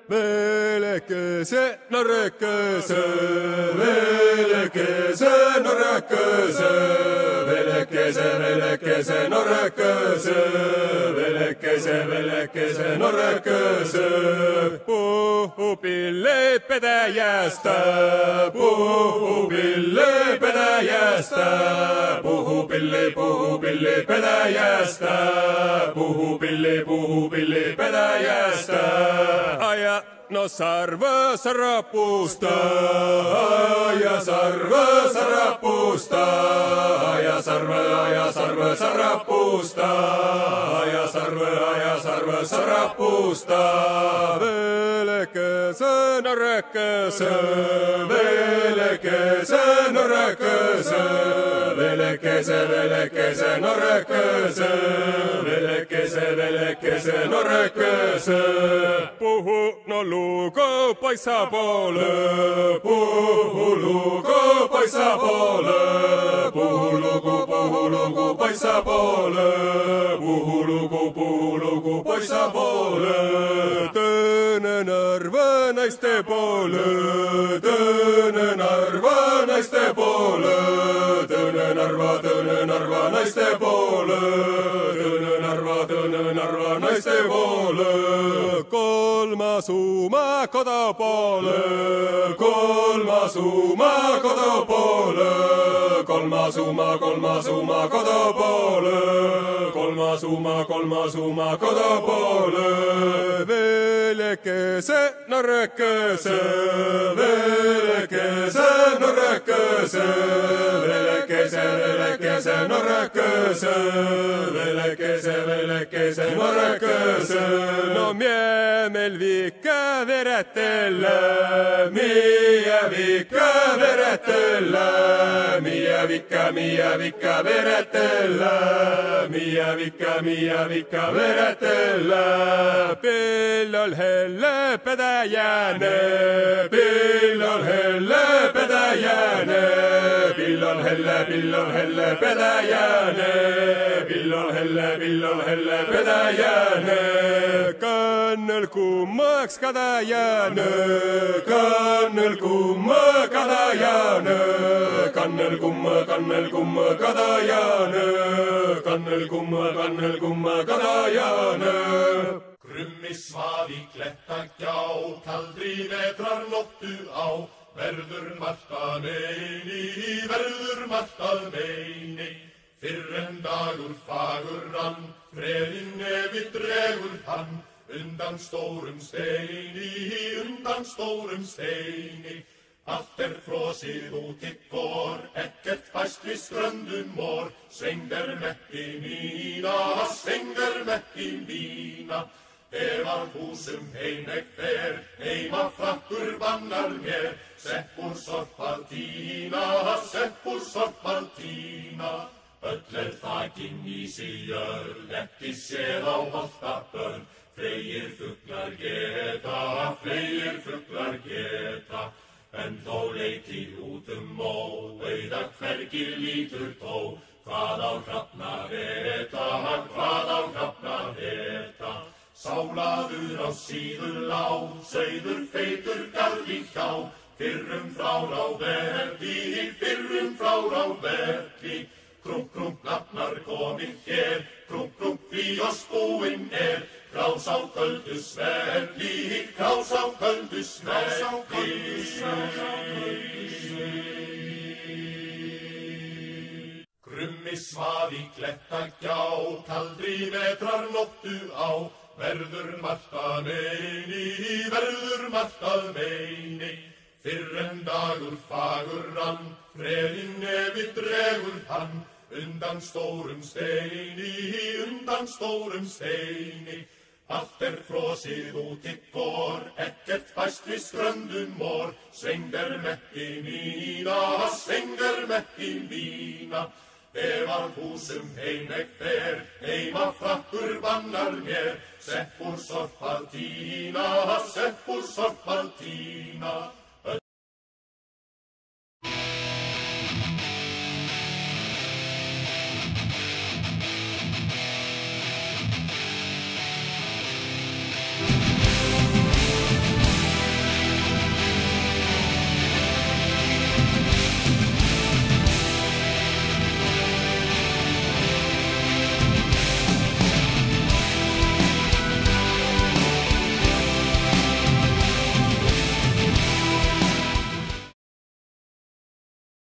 Velekese, norrekese, velekese, norrekese, velekese, velekese, norrekese, velekese, velekese, norrekese. Puhupille pedäjästä, puhupille pedäjästä, puhupille pedäjästä, puhupille pedäjästä. Aja no sarva sarapusta, aja sarva sarapusta, aja sarva sarapusta, aja sarva sarapusta. Velekese, norrekese, velekese, norrekese, velekese, velekese, norrekese, velekese, velekese, norrekese. Puhu no lugu poissa poole, puhu lugu poissa poole, puhu lugu poissa poole, puhu lugu poissa poole. Tõnen arva naiste poole, tõnen arva naiste poole, tõnen arva naiste poole, tõnen arva naiste poole. Kolmas uma kodu poole, kolmas uma kodu poole, kolmas uma kodu poole, kolmas uma kodu poole. Velekese, norrekese, velekese, norrekese, velekese, velekese, norrekese, velekese, velekese, norrekese. No miemel vikka veretellä, mia vikka veretellä, mia vikka veretellä, mia vikka veretellä. Pillol helle pedäjäne, pillol helle pedäjäne, pillol helle pedäjäne, pillol helle pedäjäne. Kannel kummaks kadajäne, kannel kumma kadajäne, kannel kumma kadajäne, kannel kumma kadajäne. Krummisvaði klettagjá, kaldri vetrar nóttu á, verður margt að meini, verður margt að meini. Fyrr en dagur fagur rann, freðin nefið dregur hann, undan stórum steini. Allt frosið út í gór, ekkert fæst við ströndum mór. Svengder mekki mína, ef að húsum heim ekk fer, heima frakkur bannar mér. Seppur sorpaltína, öll þakin í sig jörð, ekki séð á holta börn. Freyir fuglar geta, en þó leiti út mó, auða hvergi lítur tó. Hvað á hrafnar eta, sálaður á síður lá, sauður feitur garði hjá. Fyrrum frár á verði, krunk, krunk, nafnar komið hér, krunk, krunk, því oss búinn krás á köldu sverði, krás á köldu sverði. Krummisvaði klettagjá, kaldri vetrar nóttu á, verður margt að meini. Fyrr en dagur fagur rann, freðin nefið dregur hann, undan stórum steini. Allt frosið út í gór, ekkert fæst við ströndum mór. Svengder mekki mína, ef að húsum heim ekk fer, heima frakkur bannar mér. Seppur sorpaltína,